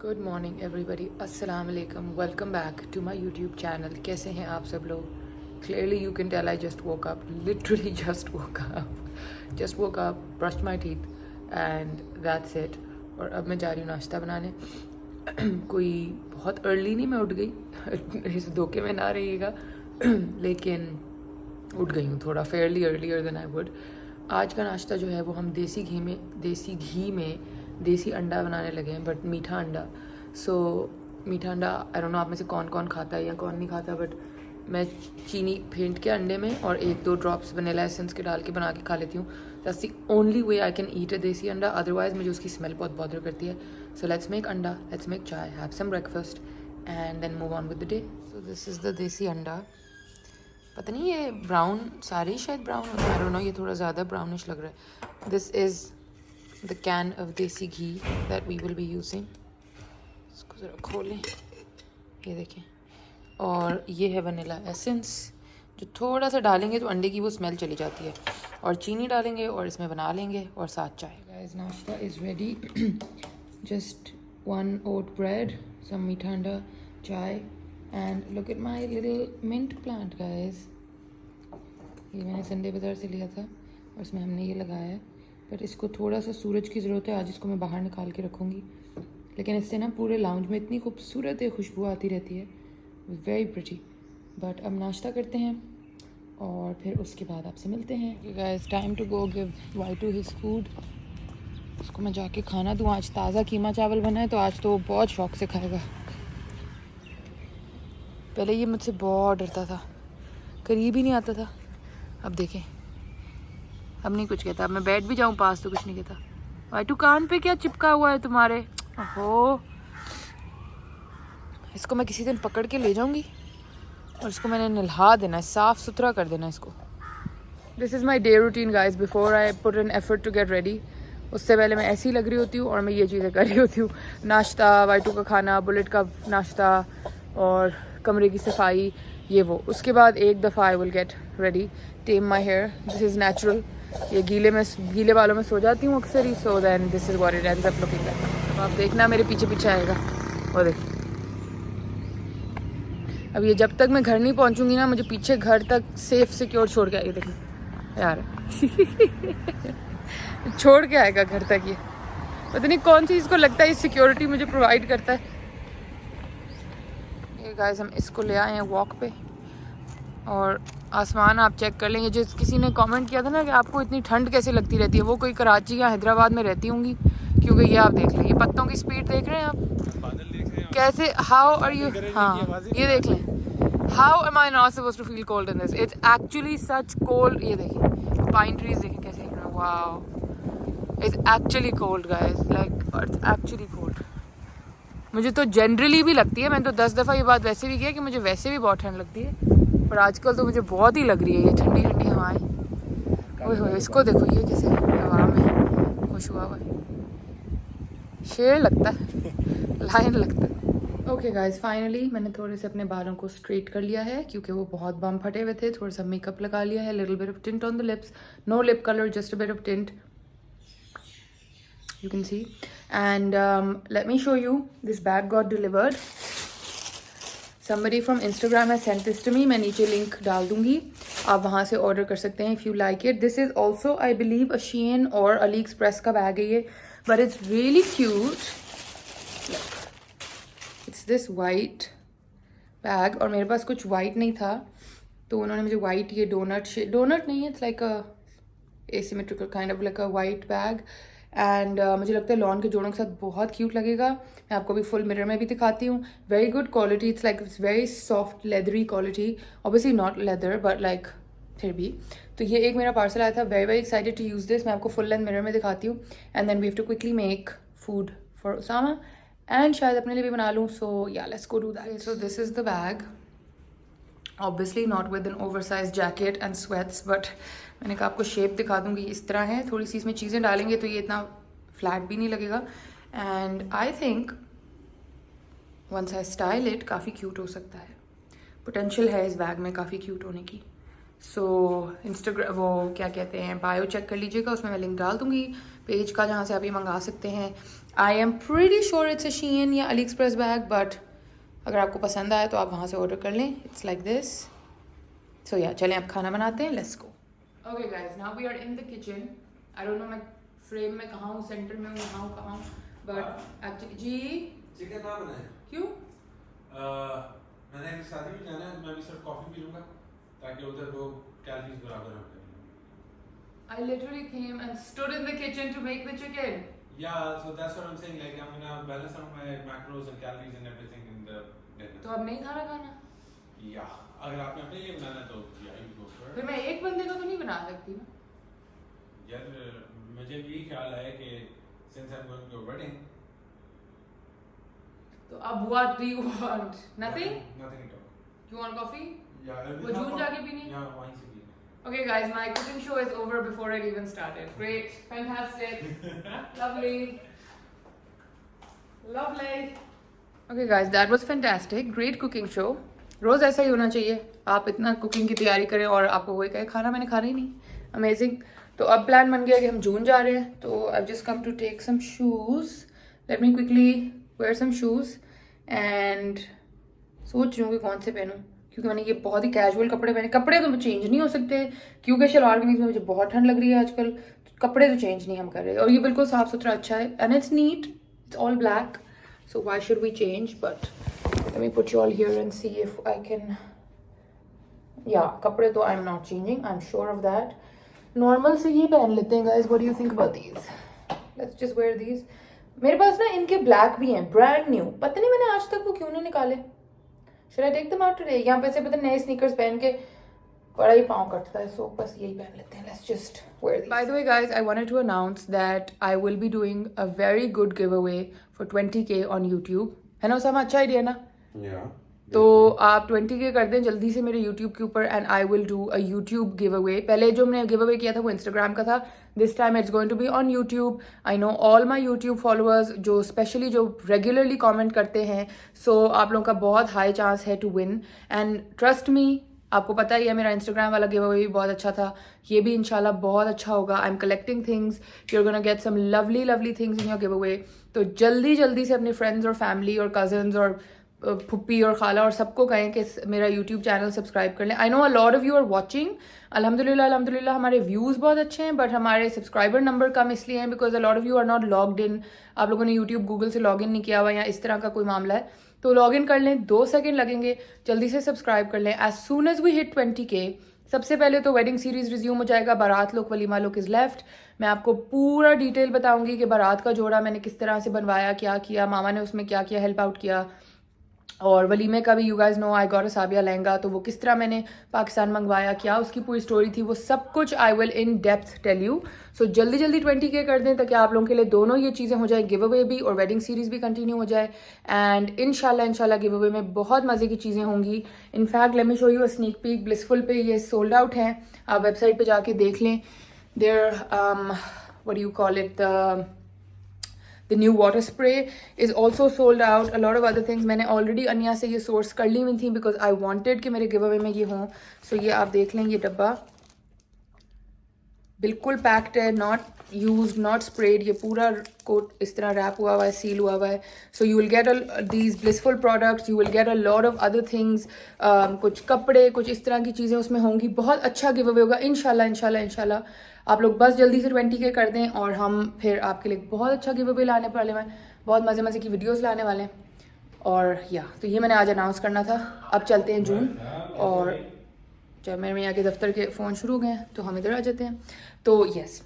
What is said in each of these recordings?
Good morning everybody, अस्सलाम वालेकुम, welcome back to my YouTube channel. कैसे हैं आप सब लोग? Clearly you can tell I just woke up, literally just woke up, brushed my teeth and that's it. और अब मैं जा रही हूँ नाश्ता बनाने। कोई बहुत अर्ली नहीं मैं उठ गई इस धोखे में ना रहिएगा लेकिन उठ गई हूँ थोड़ा fairly earlier than I would. आज का नाश्ता जो है वो हम देसी घी में देसी अंडा बनाने लगे हैं, बट मीठा अंडा। मीठा अंडा आई डोंट नो आप में से कौन कौन खाता है या कौन नहीं खाता, बट मैं चीनी फेंट के अंडे में और 1-2 ड्रॉप्स वनीला एसेंस के डाल के बना के खा लेती हूँ। That's the only way I can eat a desi anda, otherwise मुझे उसकी स्मेल बहुत बॉदर करती है। So let's make anda, let's make chai, have some breakfast and then move on with the day. So this is the desi anda. पता नहीं ये ब्राउन, सारे ही शायद ब्राउन होते हैं, आई डोंट नो, ये थोड़ा ज़्यादा ब्राउनिश लग रहा है। This is the can of desi ghee that we will be using. इसको ज़रा खोलें, ये देखें। और ये है वनीला एसेंस, जो थोड़ा सा डालेंगे तो अंडे की वो स्मेल चली जाती है। और चीनी डालेंगे और इसमें बना लेंगे और साथ चाय। गाइस, नाश्ता is ready. Just 1 oat bread, some मीठा अंडा, चाय, and look at my little mint plant guys। ये मैंने संडे बाज़ार से लिया था और इसमें हमने ये लगाया है, बट इसको थोड़ा सा सूरज की ज़रूरत है। आज इसको मैं बाहर निकाल के रखूँगी, लेकिन इससे ना पूरे लाउंज में इतनी खूबसूरत है खुशबू आती रहती है, वेरी प्रिटी। बट अब नाश्ता करते हैं और फिर उसके बाद आपसे मिलते हैं। Guys, time to go give Whitey his food. उसको मैं जाके खाना दूँ। आज ताज़ा कीमा चावल बना है तो आज तो बहुत शौक से खाएगा। पहले ये मुझसे बहुत डरता था, करीब ही नहीं आता था। अब देखें, अब नहीं कुछ कहता। अब मैं बैठ भी जाऊं पास तो कुछ नहीं कहता। वाइटू, कान पे क्या चिपका हुआ है तुम्हारे? ओहो, इसको मैं किसी दिन पकड़ के ले जाऊंगी और इसको मैंने नहला देना है, साफ़ सुथरा कर देना इसको। This is my day routine guys, before I put an effort to get ready. उससे पहले मैं ऐसी लग रही होती हूँ और मैं ये चीज़ें कर रही होती हूँ। नाश्ता, वाइटू का खाना, बुलेट का नाश्ता और कमरे की सफाई, ये वो। उसके बाद एक दफ़ा I will get ready, tame my hair. This is natural. ये गीले बालों में सो जाती हूँ अक्सर ही। So then this is what it ends up looking like. आप देखना मेरे पीछे पीछे आएगा। और देखिए, अब ये जब तक मैं घर नहीं पहुँचूँगी ना, मुझे पीछे घर तक सेफ सिक्योर छोड़ के आएगी। देखिए यार छोड़ के आएगा घर तक। ये पता नहीं कौन सी इसको लगता है ये सिक्योरिटी मुझे प्रोवाइड करता है। गाइस, हम इसको ले आए हैं वॉक पे और आसमान आप चेक कर लेंगे। जिस किसी ने कमेंट किया था ना कि आपको इतनी ठंड कैसे लगती रहती है, वो कोई कराची या हैदराबाद में रहती होंगी, क्योंकि ये आप देख लें, ये पत्तों की स्पीड देख रहे हैं आप, बादल देख रहे हैं कैसे। How are you? हाँ, ये देख लें। How am I not supposed to feel cold in this? It's actually such cold. ये देखिए पाइन ट्रीज देखें कैसे। Wow, it's actually cold guys, like it's actually cold. मुझे तो जनरली भी लगती है, मैंने तो 10 दफ़ा ये बात वैसे भी किया कि मुझे वैसे भी बहुत ठंड लगती है, पर आजकल तो मुझे बहुत ही लग रही है ये ठंडी ठंडी हवाएं। ओए होए, इसको देखो ये कैसे हवा में खुश हुआ हुआ है। शेर लगता है, लायन लगता है। ओके गाइस, फाइनली मैंने थोड़े से अपने बालों को स्ट्रेट कर लिया है क्योंकि वो बहुत बम फटे हुए थे। थोड़ा सा मेकअप लगा लिया है, little bit of tint on the lips, no lip colour, just a bit of tint, you can see. And let me show you, this bag got delivered. Somebody from Instagram has sent this to me. मैं नीचे link डाल दूंगी, आप वहाँ से order कर सकते हैं if you like it. This is also I believe a Shein और AliExpress का बैग है ये, but it's really cute. Look, it's this white bag और मेरे पास कुछ white नहीं था तो उन्होंने मुझे white ये donut नहीं है, it's like a asymmetrical kind of like a white bag. And मुझे लगता है लॉन के जोड़ों के साथ बहुत क्यूट लगेगा। मैं आपको भी फुल मिरर में भी दिखाती हूँ। Very good quality, it's like it's very soft leathery quality, obviously not leather but like फिर भी। तो ये एक मेरा पार्सल आया था, very very excited to use this. मैं आपको फुल लेंथ मिरर में दिखाती हूँ and then we have to quickly make food for Usama and शायद अपने लिए भी बना लूँ। So yeah let's go do that. So this is the bag, obviously not with an oversize jacket and sweats, but मैंने कहा आपको शेप दिखा दूंगी। इस तरह है, थोड़ी सी इसमें चीज़ें डालेंगे तो ये इतना फ्लैट भी नहीं लगेगा। And I think once I style it काफ़ी क्यूट हो सकता है, पोटेंशियल है इस बैग में काफ़ी क्यूट होने की। सो इंस्टाग्राम, वो क्या कहते हैं, बायो चेक कर लीजिएगा, उसमें मैं लिंक डाल दूंगी पेज का जहाँ से आप ये मंगा सकते हैं। I am pretty sure it's a Shein या अली एक्सप्रेस बैग, बट अगर आपको पसंद आए तो आप वहाँ से ऑर्डर कर लें. It's like this. सो या चलें अब खाना बनाते हैं. Let's go. Okay guys, now we are in the kitchen. I don't know मैं फ्रेम में कहाँ हूँ, सेंटर में हूँ, यहाँ हूँ, कहाँ हूँ, बट एक्चुअली जी चिकन ना बनाए. क्यों? मैंने एक शादी में जाना है, मैं भी सिर्फ कॉफी पी लूँगा ताकि उधर लोग कैलोरीज बराबर हो. I literally came and stood in the kitchen to make the chicken. Yeah, so that's what I'm saying. Like I'm gonna balance out my macros and calories and everything in the dinner. तो अब नहीं खाना खाना? Yeah, अगर आपने अपने लिए बनाना है तो yeah, you go for it. फिर मैं एक बंदे का तो नहीं बना सकती ना. यार मुझे भी ख्याल आया कि since I'm going to a wedding. तो अब what do you want? Nothing? Nothing at all. You want coffee? Yeah. वो जून जाके पीनी? Yeah, wine से पीनी. Okay guys, my cooking show is over before it even started. Great, fantastic, lovely, lovely. Okay guys, that was fantastic. Great cooking show. रोज ऐसा ही होना चाहिए. आप इतना कुकिंग की तैयारी करें और आपको वही कहे खाना मैंने खाना ही नहीं. Amazing. तो अब प्लान बन गया कि हम जून जा रहे हैं. तो I've just come to take some shoes. Let me quickly wear some shoes and सोच रही हूँ कि कौन से पहनूँ, क्योंकि मैंने ये बहुत ही कैजुअल कपड़े पहने. कपड़े तो चेंज नहीं हो सकते क्योंकि शलवार कमीज में मुझे बहुत ठंड लग रही है आजकल. कपड़े तो चेंज नहीं हम कर रहे. और ये बिल्कुल साफ सुथरा अच्छा है and it's neat. It's all black, so why should we change. But let me put you all here and see if I can. या कपड़े तो I am not changing, I am sure of that. Normal से ये पहन लेते हैं guys. What do you think about these? Let's just wear these. मेरे पास ना इनके ब्लैक भी हैं, ब्रांड न्यू. पता नहीं मैंने आज तक वो क्यों नहीं निकाले. Should I take them out today? यहाँ पे से पता नए स्नीकर्स पहन के बड़ा ही पाँव कटता है, सो बस यही पहन लेते हैं. Let's just wear these. By the way guys, I wanted to announce that I will be doing a very good giveaway for 20k on YouTube. है ना उसामा, अच्छा आइडिया ना? Yeah. तो आप 20k कर दें जल्दी से मेरे YouTube के ऊपर and I will do a YouTube give away. पहले जो मैंने गिव अवे किया था वो Instagram का था. This time it's going to be on YouTube. I know all my YouTube followers जो स्पेशली जो रेगुलरली कमेंट करते हैं, सो आप लोगों का बहुत हाई चांस है to win. And trust me, आपको पता ही है मेरा Instagram वाला गिव अवे भी बहुत अच्छा था. ये भी इंशाल्लाह बहुत अच्छा होगा. I am collecting things. You are gonna get some lovely lovely things in your giveaway. तो जल्दी जल्दी से अपने फ्रेंड्स और फैमिली और कजन्स और फुप्पी और खाला और सबको कहें कि मेरा YouTube चैनल सब्सक्राइब कर लें. I know a lot of you are watching. अल्हम्दुलिल्लाह अल्हम्दुलिल्लाह हमारे व्यूज़ बहुत अच्छे हैं, बट हमारे सब्सक्राइबर नंबर कम इसलिए हैं because a lot of you are not logged in. आप लोगों ने YouTube गूगल से लॉग इन नहीं किया हुआ या इस तरह का कोई मामला है तो लॉग इन कर लें. 2 सेकेंड लगेंगे. जल्दी से सब्सक्राइब कर लें. As soon as we hit 20k, सबसे पहले तो वेडिंग सीरीज रिज्यूम हो जाएगा. बारात look, walima look is left. मैं आपको पूरा डिटेल बताऊंगी कि बारात का जोड़ा मैंने किस तरह से बनवाया, क्या किया, मामा ने उसमें क्या किया, हेल्प आउट किया. और वलीमे का भी you guys know I got a Sabya lehenga, तो वो किस तरह मैंने पाकिस्तान मंगवाया, क्या उसकी पूरी स्टोरी थी, वो सब कुछ I will in depth tell you. So जल्दी जल्दी 20k कर दें ताकि आप लोगों के लिए दोनों ये चीज़ें हो जाए, गिव अवे भी और वेडिंग सीरीज भी कंटिन्यू हो जाए. एंड इंशाल्लाह गिव अवे में बहुत मज़े की चीज़ें होंगी. In fact let me show you a sneak peek. Blissful पे ये सोल्ड आउट हैं, आप वेबसाइट पर जाके देख लें. There what do you call it, The new water spray is also sold out. A lot of other things मैंने already अनिया से ये सोर्स कर ली हुई थी because I wanted कि मेरे गिव अवे में ये हों. So ये आप देख लें, ये डब्बा बिल्कुल पैक्ड है, नॉट यूज्ड, नॉट स्प्रेड. ये पूरा कोट इस तरह रैप हुआ हुआ है, सील हुआ हुआ है. So you will get these blissful products, you will get a lot of other things. कुछ कपड़े, कुछ इस तरह की चीज़ें उसमें होंगी. बहुत अच्छा गिव अवे होगा इंशाल्लाह. आप लोग बस जल्दी से 20k कर दें और हम फिर आपके लिए बहुत अच्छा गिव अवे लाने वाले हैं. बहुत मज़े मज़े की वीडियोस लाने वाले हैं. और या तो ये मैंने आज अनाउंस करना था. अब चलते हैं जून. और जब मेरे यहाँ के दफ्तर के फ़ोन शुरू हो गए हैं तो हम इधर आ जाते हैं. तो यस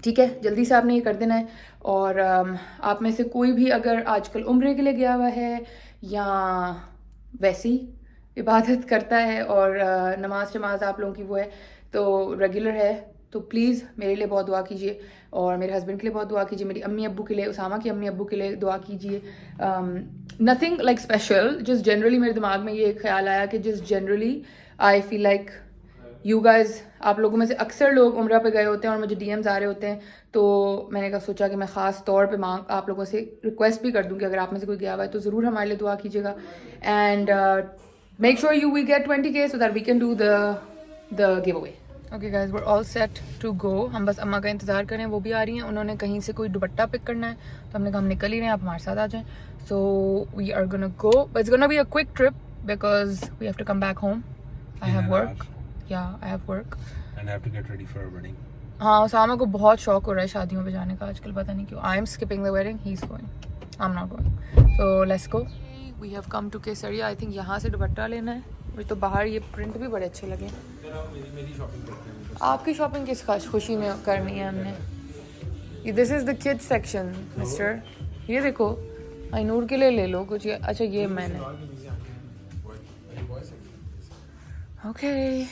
ठीक है, जल्दी से आपने ये कर देना है. और आप में से कोई भी अगर आजकल उम्रे के लिए गया हुआ है या वैसी इबादत करता है और नमाज आप लोगों की वो है तो रेगुलर है, तो प्लीज़ मेरे लिए बहुत दुआ कीजिए और मेरे हस्बैंड के लिए बहुत दुआ कीजिए, मेरी अम्मी अब्बू के लिए, उसामा की अम्मी अब्बू के लिए दुआ कीजिए. Nothing like special, just generally मेरे दिमाग में ये ख्याल आया कि just generally I feel like you guys, आप लोगों में से अक्सर लोग उम्रा पे गए होते हैं और मुझे DMs आ रहे होते हैं, तो मैंने कहा सोचा कि मैं ख़ास तौर पे आप लोगों से रिक्वेस्ट भी कर दूँ कि अगर आप में से कोई गया हुआ है तो ज़रूर हमारे लिए दुआ कीजिएगा. And make sure you we get 20k so that we can do the giveaway. Okay guys, we are all set to go. हम बस अम्मा का इंतज़ार करें, वो भी आ रही हैं. उन्होंने कहीं से कोई दुपट्टा पिक करना है, तो हमने कहा हम निकल ही रहे हैं, आप हमारे साथ आ जाएं. So we are gonna go, but it's gonna be a quick trip because we have to come back home. I have work. Yeah I have work and have to get ready for a wedding. हाँ, उसामा को बहुत शौक हो रहा है शादियों पे जाने का आजकल, पता नहीं क्यों. I am skipping the wedding, he is going, I am not going. So let's go. We have come to Kesariya. I think यहाँ से दुपट्टा लेना है. मुझे तो बाहर ये प्रिंट भी बड़े अच्छे लगे. मेरी शॉपिंग करते हैं. आपकी शॉपिंग किस खास खुशी में करनी है हमने. This is the kids section mister. ये देखो, आइनूर के लिए ले लो कुछ. अच्छा ये मैंने. Okay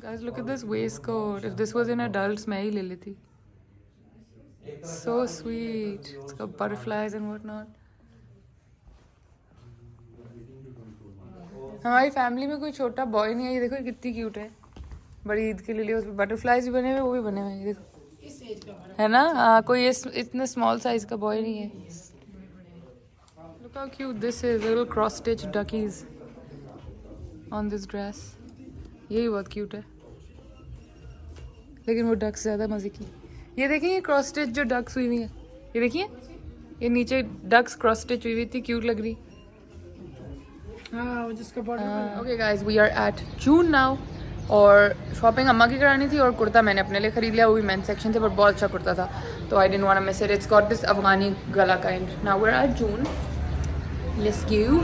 guys, look at this Westcott. If this was in adults मैं ही ले लेती. So sweet. It's got butterflies and what not. हमारी फैमिली में कोई छोटा बॉय नहीं है. ये देखो ये कितनी क्यूट है. बड़ी ईद के लिए उसमें बटरफ्लाइज भी बने हुए, वो भी बने हुए हैं. ये देखो, है ना. कोई इतने स्मॉल साइज का बॉय नहीं है. Look how cute this is. Little cross stitch duckies on this dress. ये भी बहुत क्यूट है, लेकिन वो डक्स ज़्यादा मज़े की. ये देखिए ये क्रॉस स्टिच जो डक्स हुई हुई है. ये देखिए ये नीचे डक्स क्रॉस स्टिच हुई हुई थी, क्यूट लग रही. Okay guys, we are at June now. और शॉपिंग अम्मा की करानी थी और कुर्ता मैंने अपने लिए खरीद लिया. वो भी मेन सेक्शन से, पर बहुत अच्छा कुर्ता था, तो I didn't want to miss it. It's got this Afghani gala kind. Now we are at June. Let's go.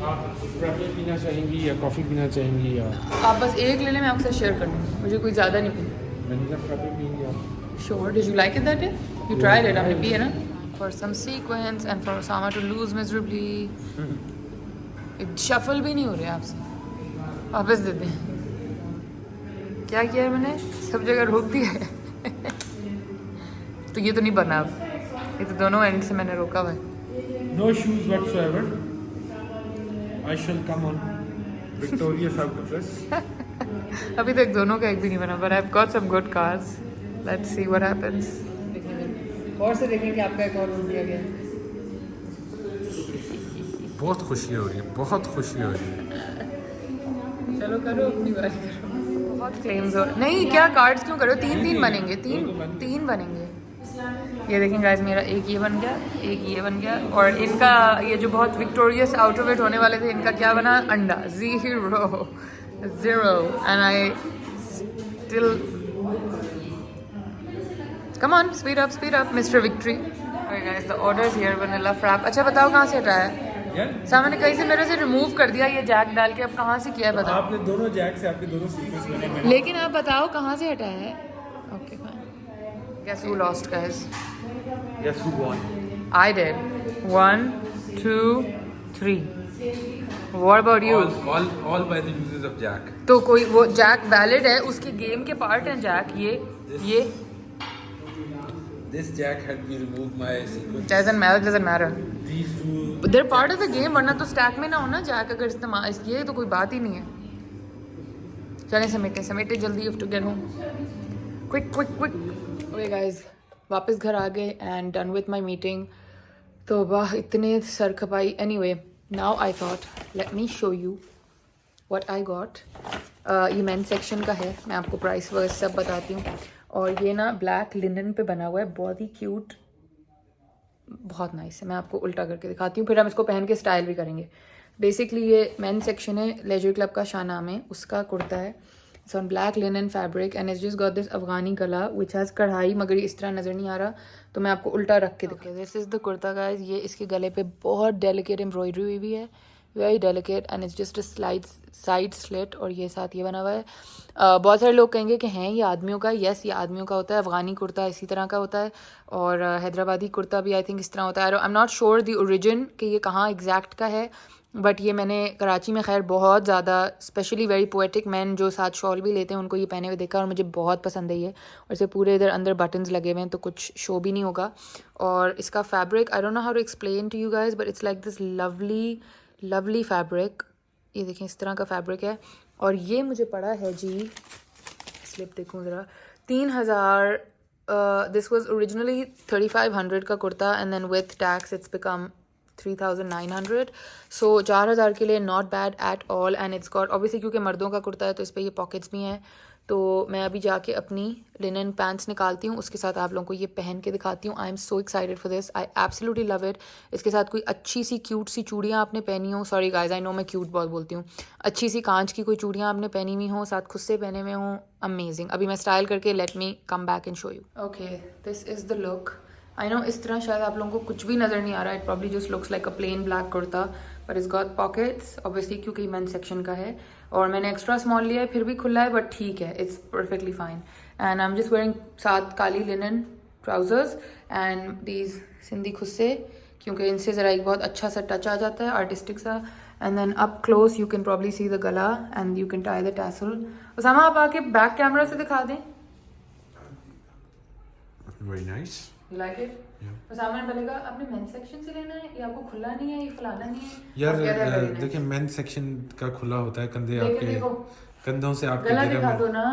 आप फ्रैपे पीना चाहेंगी या कॉफ़ी पीना चाहेंगी या. आप बस एक ले लें, मैं आपसे शेयर कर लूँगी. मुझे कोई ज़्यादा नहीं पी. मैंने कहा फ्रैपे पीएंगे आप. Sure. Did you like it that day? You tried it. आपने पी है ना? For some sequence and for Osama to lose miserably. Shuffle भी नहीं हो रहे आपसे. वापस दे दें. क्या किया है मैंने? सब जगह रोक दिया है. तो ये तो नहीं बना अब. ये तो दोनों एंड से मैंने रोका हुआ है. No shoes whatsoever. I shall come on victorious out of this. अभी तक दोनों का एक भी नहीं बना. But I've got some good cars. Let's see what happens. और से देखें कि आपका एक और रोक दिया गया है. बहुत खुशी हो रही है, बहुत खुशी हो रही है. चलो करो अपनी बारी करो. बहुत क्लेम्स हो. नहीं, क्या कार्ड्स क्यों करो. तीन बनेंगे. तीन बनेंगे. ये देखें गाइस, मेरा एक ये बन गया, एक ये बन गया, और इनका ये जो बहुत विक्टोरियस आउट ऑफ इट होने वाले थे, इनका क्या बना. अंडा. 0 and I still. Come on, speed up mister Victory. Guys, the order is here. Vanilla frappe. अच्छा बताओ कहाँ से हटाया है. सामने ने कहीं से मेरे से रिमूव कर दिया ये जैक डाल के. अब कहाँ से किया है बताओ. आपने दोनों जैक से आपके दोनों स्पीकर्स बने. लेकिन आप बताओ कहाँ से हटाया है. Okay fine. Guess who lost, guys? Guess who won? I did. 1, 2, 3. What about you? All by the uses of Jack. तो कोई वो जैक वैलिड है, उसके गेम के पार्ट हैं जैक. ये This Jack had me remove my sequence. doesn't matter. These two. They're part of the game, वरना तो स्टैक में ना हो ना जैक. अगर इस्तेमाल किए तो कोई बात ही नहीं है. चलें समेटे जल्दी. have to get home. Quick. Okay guys, वापस घर आ गए and done with my meeting. तो वाह इतने sir खपाई. Anyway, now I thought let me show you what I got. ये मेन सेक्शन का है. मैं आपको प्राइस वर्स सब बताती हूँ. और ये ना ब्लैक लिनन पे बना हुआ है. बहुत ही क्यूट, बहुत नाइस है. मैं आपको उल्टा करके दिखाती हूँ, फिर हम इसको पहन के स्टाइल भी करेंगे. बेसिकली ये मेन सेक्शन है. लेजर क्लब का शाह नाम है. उसका कुर्ता है. It's on black linen fabric and it's just got this Afghani gala which has कढ़ाई, मगर इस तरह नज़र नहीं आ रहा, तो मैं आपको उल्टा रख के दिखा. This is the kurta guys. ये इसके गले पे बहुत डेलिकेट एम्ब्रॉयडरी हुई हुई है. Very delicate and it's just a side slit. और ये साथ ये बना हुआ है. बहुत सारे लोग कहेंगे कि हैं ये आदमियों का. यस, ये आदमियों का होता है. अफगानी कुर्ता इसी तरह का होता है, और हैदराबादी कुर्ता भी आई थिंक इस तरह होता है. आई am not sure the origin कि ये कहाँ एग्जैक्ट का है, बट ये मैंने कराची में खैर बहुत ज़्यादा, स्पेशली वेरी पोएटिक मैन जो साथ शॉल भी लेते हैं उनको ये पहने हुए देखा, और मुझे बहुत पसंद है ये. और इसे पूरे इधर अंदर बटन्स लगे हुए हैं, तो कुछ शो भी नहीं होगा. और इसका fabric I don't know how to explain to you guys, but it's like this lovely fabric. ये देखें इस तरह का फैब्रिक है. और ये मुझे पड़ा है जी, स्लिप देखूँ ज़रा, 3000. दिस वॉज ओरिजिनली 3500 का kurta, and then with tax it's become 3900. सो 4000 के लिए not bad at all. And it's got obviously, क्योंकि मर्दों का कुर्ता है तो इस पर ये पॉकेट्स भी हैं, तो मैं अभी जाके अपनी लिनन पैंट्स निकालती हूँ, उसके साथ आप लोगों को ये पहन के दिखाती हूँ. I am so excited for this, I absolutely love it. इसके साथ कोई अच्छी सी क्यूट सी चूड़ियाँ आपने पहनी हो, सॉरी गाइज आई नो मैं क्यूट बहुत बोलती हूँ, अच्छी सी कांच की कोई चूड़ियाँ आपने पहनी हुई हो, साथ खुद से पहने हुए हों, अमेजिंग. अभी मैं स्टाइल करके let me come back and show you. Okay, this is the look. I know इस तरह शायद आप लोगों को कुछ भी नज़र नहीं आ रहा है, it probably just looks like a plain black kurta, but it's got pockets obviously क्योंकि मेंस सेक्शन का है, और मैंने एक्स्ट्रा स्मॉल लिया है, फिर भी खुला है बट ठीक है, it's perfectly fine. And I am just wearing साथ काली linen trousers and these Sindhi खुस्से, क्योंकि इनसे ज़रा एक बहुत अच्छा सा टच आ जाता है, आर्टिस्टिक सा. And then up close you can probably see the gala and you can tie the tassel. Usama आप आके बैक कैमरा से दिखा दें. Very nice. You like it? Yeah. Usama ने बोलेगा आपने मेंस सेक्शन से लेना है, ये आपको खुला नहीं है, ये फलाना नहीं है. यार और कहता है very nice. देखिए मेन सेक्शन का खुला होता है, कंधे देखे आपके देखो, कंधों से आपके गला गिरे दिखा हुए- दो ना.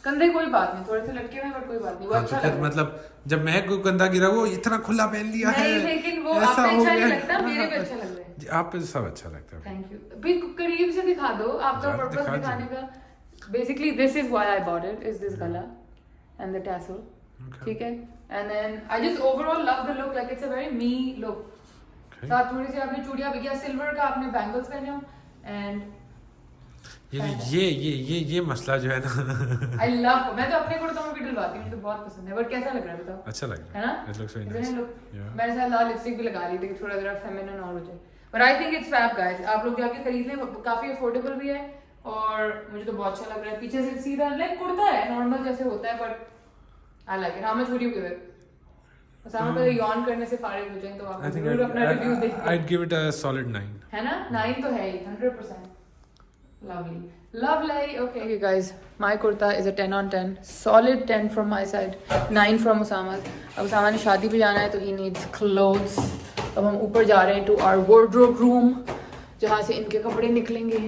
कंधे कोई बात नहीं, थोड़े से लटके हुए बट कोई बात नहीं, वो हाँ, अच्छा तो फिर लग रहा है. मतलब जब मैं को कंधा गिरा वो इतना खुला पहन लिया है, नहीं लेकिन वो ऐसा आप पे हो अच्छा नहीं गया। लगता, मेरे पे हाँ, अच्छा लग रहा है. जी, आप पे सब अच्छा लगता है. Thank you. अभी करीब से दिखा दो, आपका यार, पर्पस दिखा दो। दिखाने का. Basically this is why I bought it, is this गला एंड द टैसल. Okay. ठीक है. And then I just overall love the look, like it's a very me look. Okay. साथ थोड़ी सी आपने चूड़ियां भी किया, सिल्वर का आपने बैंगल्स पहने हो. एंड ये मसला जो है ना आई लव, मैं तो अपने कुर्तों में भी डलवाती हूँ, मुझे तो बहुत पसंद है. बट कैसा लग रहा है बताओ? अच्छा लग है रहा ना? है. It looks very Isn't nice. it look? Yeah. मैंने साथ लाल लिपस्टिक भी लगा ली थी कि थोड़ा जरा फेमिनिन और हो जाए. But I think it's fab guys, आप लोग जाके खरीद लें, काफी अफोर्डेबल भी है और मुझे तो बहुत अच्छा लग रहा है. पीछे से सीधा लाइक कुर्ता है नॉर्मल जैसे होता है, but I like it. How much would you give it? सामने पहले यॉन करने से फारिग हो जाएं तो आप I think जरूर अपना रिव्यू दें. I'd give it a solid 9. है ना? 9 तो है ही 100%. Lovely. Lovely. Okay guys, my kurta is a 10 on 10. Solid 10 from my side. 9 from Usama. अब उसामा ने शादी पे जाना है तो he needs clothes. अब हम ऊपर जा रहे हैं to our wardrobe room, जहाँ से इनके कपड़े निकलेंगे.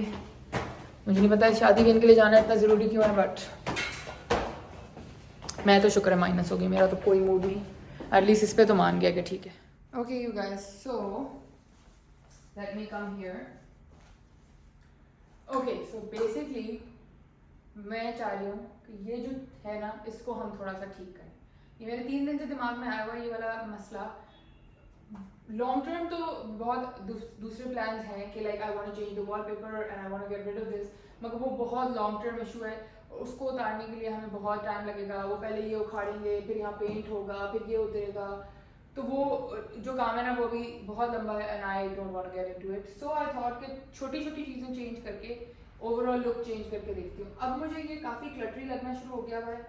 मुझे नहीं पता शादी में इनके लिए जाना इतना ज़रूरी क्यों है, बट मैं तो शुक्र है माइनस हो गई, मेरा तो कोई मूड नहीं. एटलीस्ट इस पे तो मान गया कि ठीक है. Okay you guys, so let me come here. Okay so basically मैं चाह रही हूँ कि ये जो है ना इसको हम थोड़ा सा ठीक करें. ये मेरे 3 दिन से दिमाग में आया हुआ ये वाला मसला. लॉन्ग टर्म तो बहुत दूसरे प्लान्स हैं कि like I want to change the wallpaper and I want to get rid of this, मगर वो बहुत लॉन्ग टर्म इशू है. उसको उतारने के लिए हमें बहुत टाइम लगेगा. वो पहले ये उखाड़ेंगे, फिर यहाँ पेंट होगा, फिर ये उतरेगा, तो वो जो काम है ना वो भी बहुत लंबा है and I don't want to get into it. So I thought कि छोटी छोटी चीज़ें चेंज करके ओवरऑल लुक चेंज करके देखती हूँ. अब मुझे ये काफ़ी क्लटरी लगना शुरू हो गया हुआ है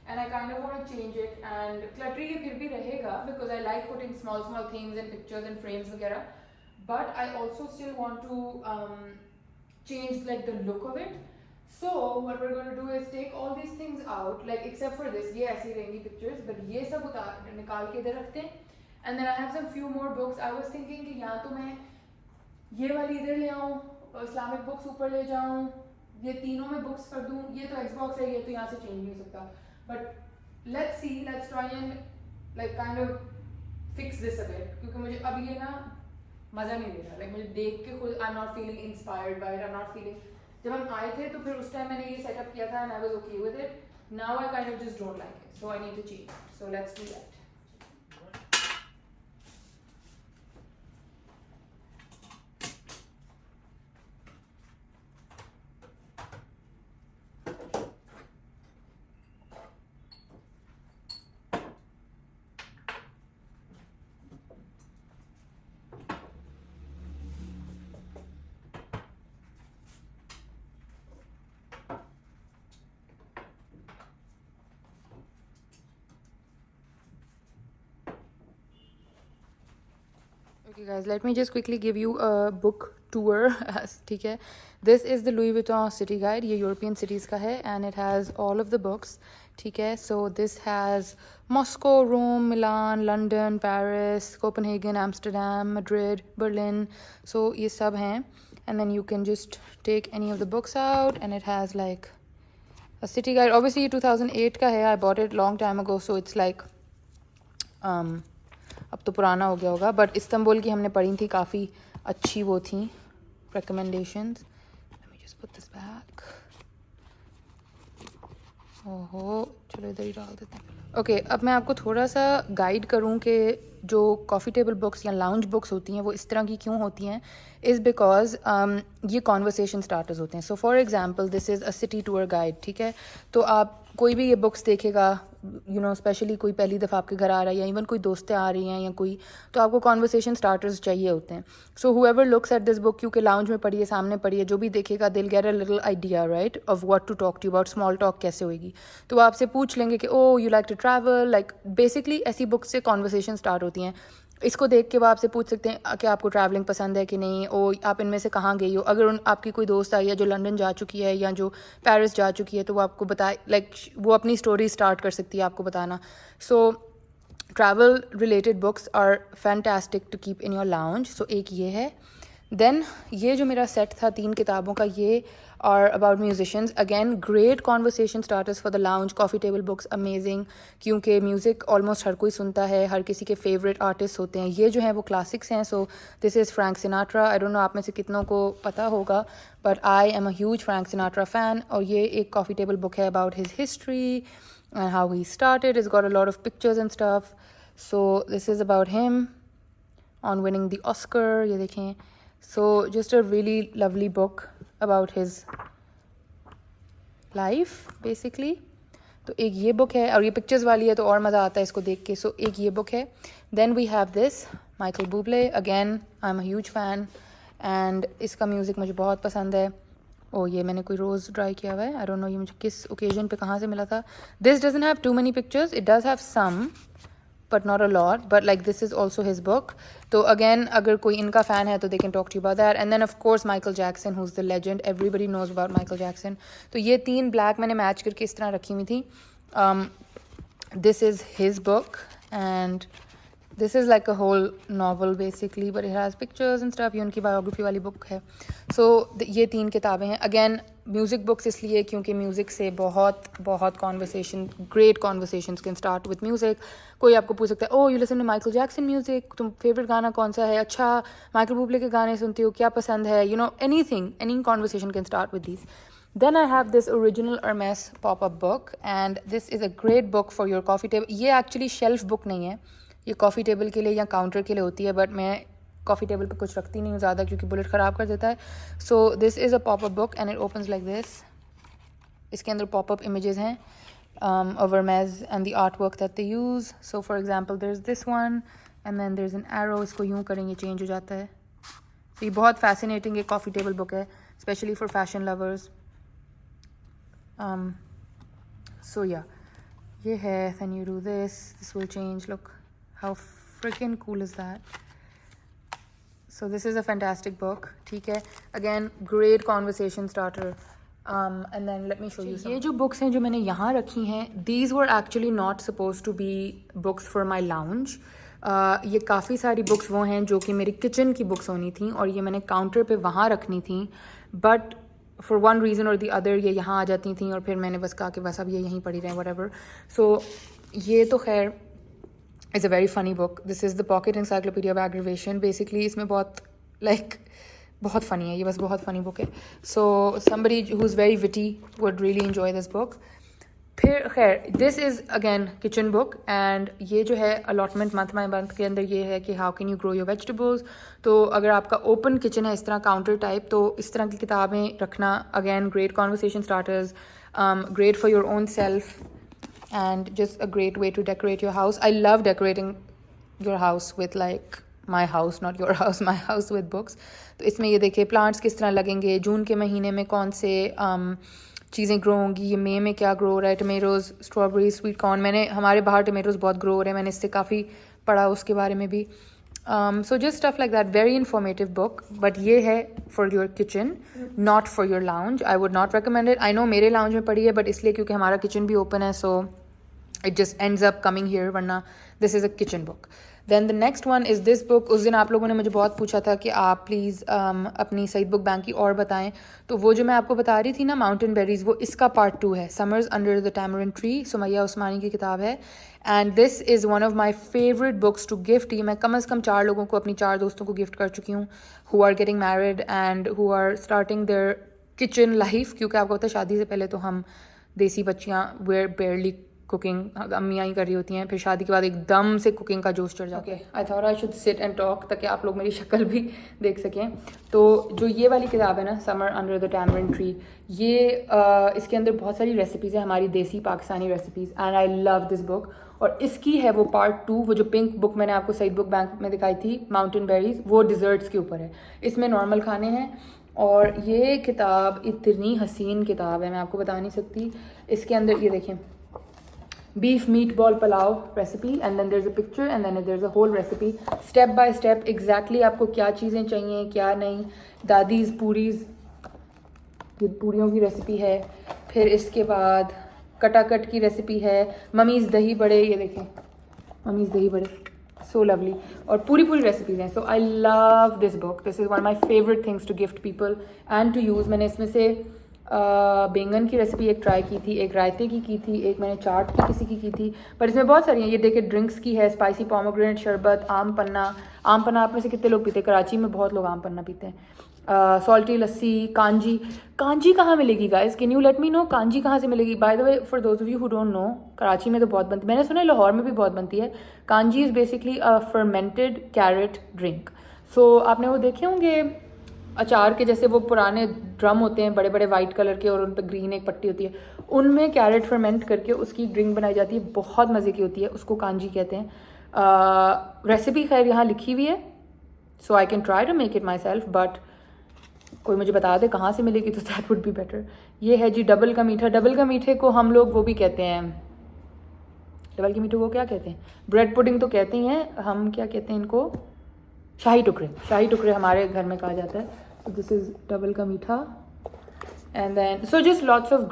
and I kind of want to change it. And cluttery ये फिर भी रहेगा because I like putting small small things and pictures and frames वगैरह, but I also still want to change like the look of it. So what we're going to do is take all these things out, like except for this, ये ऐसी रहेंगी pictures, but ये सब उतार निकाल के इधर रखते हैं. And then I have some few more books. I was thinking कि या तो मैं ये वाली इधर ले आऊँ, इस्लामिक बुक्स ऊपर ले जाऊँ, ये तीनों में बुक्स कर दूँ. ये तो Xbox है, ये तो यहाँ से चेंज नहीं हो सकता. But let's see, let's try and like kind of fix this a bit, क्योंकि मुझे अब ये ना मज़ा नहीं दे रहा. like मुझे देख के खुद I'm not feeling inspired by it. I'm not feeling. जब हम आए थे तो फिर उस टाइम मैंने ये सेटअप किया था and I was okay with it. Now I kind of just don't like it, so I need to change it. So let's do that. Okay guys, let me just quickly give you a book tour. ठीक है. This is the Louis Vuitton City Guide. ये European cities का है and it has all of the books. ठीक है. So this has Moscow, Rome, Milan, London, Paris, Copenhagen, Amsterdam, Madrid, Berlin. So ये सब हैं. And then you can just take any of the books out and it has like a city guide. Obviously ये 2008 का है. I bought it long time ago, so it's like अब तो पुराना हो गया होगा, बट इस्तांबुल की हमने पढ़ी थी, काफ़ी अच्छी वो थी recommendations. Let me just put this back. ओहो, चलो इधर ही डाल देते हैं। ओके, अब मैं आपको थोड़ा सा गाइड करूं कि जो कॉफ़ी टेबल बुक्स या लाउंज बुक्स होती हैं वो इस तरह की क्यों होती हैं। इज़ बिकॉज ये कॉन्वर्सेशन स्टार्टर्स होते हैं। So for example this is a city tour guide, ठीक है। तो आप कोई भी ये बुक्स देखेगा, यू नो, स्पेशली कोई पहली दफ़ा आपके घर आ रहा है या इवन कोई दोस्तें आ रही हैं या कोई, तो आपको कॉन्वर्सेशन स्टार्टर्स चाहिए होते हैं। So whoever looks at this book, क्योंकि लाउंज में पढ़ी है, सामने पढ़ी है, जो भी देखेगा they'll get a little idea right of what to talk to about, small talk कैसे होगी। तो वो आपसे पूछ लेंगे कि oh you like to travel, like basically ऐसी बुक्स से कॉन्वर्सेशन स्टार्ट होती हैं। इसको देख के वो आपसे पूछ सकते हैं कि आपको ट्रैवलिंग पसंद है कि नहीं, ओ आप इनमें से कहाँ गई हो। अगर आपकी कोई दोस्त आई है जो लंदन जा चुकी है या जो पेरिस जा चुकी है, तो वो आपको बताए, लाइक वो अपनी स्टोरी स्टार्ट कर सकती है आपको बताना। So travel related books are fantastic to keep in your lounge. So एक ये है। देन ये जो मेरा सेट था 3 किताबों का, ये और about musicians, again great conversation starters for the lounge, coffee table books amazing, क्योंकि म्यूज़िक ऑलमोस्ट हर कोई सुनता है, हर किसी के फेवरेट आर्टिस्ट होते हैं। ये जो हैं वो क्लासिक्स हैं। सो this is Frank Sinatra. I don't no आप में से कितनों को पता होगा, but I am a huge Frank Sinatra fan. और ये एक कॉफ़ी टेबल बुक है about his history and how he started. It's got a lot of pictures and stuff. So this is about him on winning the Oscar, ये देखें। So just a really lovely book about his life basically. तो एक ये book है और ये pictures वाली है तो और मज़ा आता है इसको देख के। सो एक ये बुक है। Then we have this Michael Buble, again I am a huge fan and इसका म्यूज़िक मुझे बहुत पसंद है। ओ ये मैंने कोई रोज़ ट्राई किया हुआ है, आई डोंट नो ये मुझे किस ओकेजन पे कहाँ से मिला था। This doesn't have too many pictures, it does have some but not a lot, but like this is also his book. So again, अगर कोई इनका fan है तो they can talk to you about that. And then of course Michael Jackson, who's the legend, everybody knows about Michael Jackson. तो ये 3 black मैंने match करके इस तरह रखी हुई थी। This is his book and this is like a whole novel basically, but it has pictures and stuff. ये उनकी biography वाली book है। So ये 3 किताबें हैं। Again म्यूज़िक बुक्स इसलिए क्योंकि म्यूज़िक से बहुत conversation, great conversations can start with music. कोई आपको पूछ सकता है oh you listen to Michael Jackson music, तुम फेवरेट गाना कौन सा है, अच्छा माइकल बुब्ले के गाने सुनती हो, क्या पसंद है, you know anything, any conversation can start with these. Then I have this original Hermes pop-up book and this is a great book for your coffee table. ये actually shelf book नहीं है, ये coffee table के लिए या counter के लिए होती है, but मैं कॉफ़ी टेबल पे कुछ रखती नहीं हूँ ज़्यादा क्योंकि बुलेट ख़राब कर देता है। सो this is a popup book and it opens like this. इसके अंदर पॉपअप इमेजेस हैं of Hermes and the artwork that they use. So for example there's this one and then there's an arrow, इसको यूँ करेंगे change हो जाता है। तो ये बहुत फैसिनेटिंग एक कॉफ़ी टेबल बुक है, specially for fashion lovers. So yeah, ये है, then you do this will change, look how freaking cool is that. So this is a fantastic book, ठीक है। Again, great conversation starter. And then let me show you some. ये जो books हैं जो मैंने यहाँ रखी हैं, these were actually not supposed to be books for my lounge. ये काफ़ी सारी books वो हैं जो कि मेरी kitchen की books होनी थी और ये मैंने counter पे वहाँ रखनी थी, but for one reason or the other ये यहाँ आ जाती थी और फिर मैंने बस कहा कि बस अब ये यहीं पड़ी रहें, whatever. So ये तो खैर It's a very funny book. This is the Pocket Encyclopedia of Aggravation. Basically, इसमें बहुत बहुत funny है, ये बस बहुत funny book है. So somebody who's very witty would really enjoy this book. फिर खैर, this is again kitchen book and ये जो है allotment month के अंदर ये है कि how can you grow your vegetables. तो अगर आपका open kitchen है इस तरह counter type, तो इस तरह की किताबें रखना again great conversation starters, great for your own self. And just a great way to decorate your house. I love decorating your house with like my house, not your house, my house with books. तो इसमें ये देखिए plants किस तरह लगेंगे, जून के महीने में कौन से चीज़ें ग्रो होंगी, ये मई में क्या ग्रो हो रहा है, टमेटोज़, स्ट्रॉबेरी, स्वीट कॉर्न। मैंने हमारे बाहर टमेटोज़ बहुत ग्रो हो रहे हैं, मैंने इससे काफ़ी पढ़ा उसके बारे में भी। So just stuff like that, very informative book. But ये है for your kitchen, not for your lounge. I would not recommend it. I know मेरे lounge में पड़ी है, but इसलिए क्योंकि हमारा kitchen भी open है, so it just ends up coming here. वरना this is a kitchen book. Then the next one is this book. उस दिन आप लोगों ने मुझे बहुत पूछा था कि आप प्लीज़ अपनी सईद बुक बैंक की और बताएं। तो वो जो मैं आपको बता रही थी ना माउंटेन बेरीज, वो इसका पार्ट 2 है, Summers Under the Tamarind Tree, Sumayya Usmani की किताब है। And this is one of my favourite books to gift. ये मैं कम से कम 4 लोगों को, अपनी 4 दोस्तों को गिफ्ट कर चुकी हूँ who are getting married and who are starting their kitchen life. क्योंकि आपको पता है शादी से पहले तो हम देसी बच्चियाँ वेयर बेयरली कुकिंग अम्मियाँ ही कर रही होती हैं, फिर शादी के बाद एकदम से कुकिंग का जोश चढ़ जाता है। I thought I should sit and talk ताकि आप लोग मेरी शक्ल भी देख सकें। तो जो ये वाली किताब है ना, summer under the tamarind tree, ये इसके अंदर बहुत सारी रेसिपीज़ है, हमारी देसी Pakistani recipes, and I love this book. और इसकी है वो पार्ट 2, वो जो पिंक बुक मैंने आपको सईद बुक बैंक में दिखाई थी, माउंटेन बेरीज, वो डिज़र्ट्स के ऊपर है। इसमें नॉर्मल खाने हैं, और ये किताब इतनी हसीन किताब है, मैं आपको बता नहीं सकती। इसके अंदर ये देखें, beef meatball palav recipe, and then there's a picture, and then there's a whole recipe step by step exactly आपको क्या चीज़ें चाहिए क्या नहीं। दादीज़ पूरीज़, ये पूरियों की रेसिपी है। फिर इसके बाद कटाकट की रेसिपी है। मम्मीज़ दही बड़े, ये देखें मम्मीज़ दही बड़े, सो लवली, और पूरी रेसिपीज़ हैं। So I love this book, this is one my favourite things to gift people and to use. मैंने इसमें से बैंगन की रेसिपी एक ट्राई की थी, एक रायते की थी, एक मैंने चाट की किसी की थी, पर इसमें बहुत सारी हैं। ये देखिए ड्रिंक्स की है, स्पाइसी पोमोग्रेनेट शरबत, आम पन्ना। आम पन्ना आप में से कितने लोग पीते हैं? कराची में बहुत लोग आम पन्ना पीते हैं। सॉल्टी लस्सी, कांजी। कांजी कहाँ मिलेगी guys? Can you let me know kanji कहाँ से मिलेगी? By the way, for those of you who don't know, Karachi में तो बहुत बनती है, मैंने सुना है लाहौर में भी बहुत बनती है। Kanji is basically a fermented carrot drink. So आपने वो देखे होंगे अचार के जैसे, वो पुराने ड्रम होते हैं बड़े बड़े वाइट कलर के, और उन पर ग्रीन एक पट्टी होती है, उनमें कैरेट फर्मेंट करके उसकी ड्रिंक बनाई जाती है, बहुत मज़े की होती है, उसको कांजी कहते हैं। रेसिपी खैर यहाँ लिखी हुई है, so I can try to make it myself, but कोई मुझे बता दे कहाँ से मिलेगी तो दैट वुड बी बेटर। ये है जी डबल का मीठा। डबल का मीठे को हम लोग वो भी कहते हैं, डबल के मीठे को क्या कहते हैं? ब्रेड पुडिंग तो कहते ही हैं, हम क्या कहते हैं इनको? शाही टुकड़े। शाही टुकड़े हमारे घर में कहा जाता है। दिस इज़ डबल का मीठा, and then so just lots of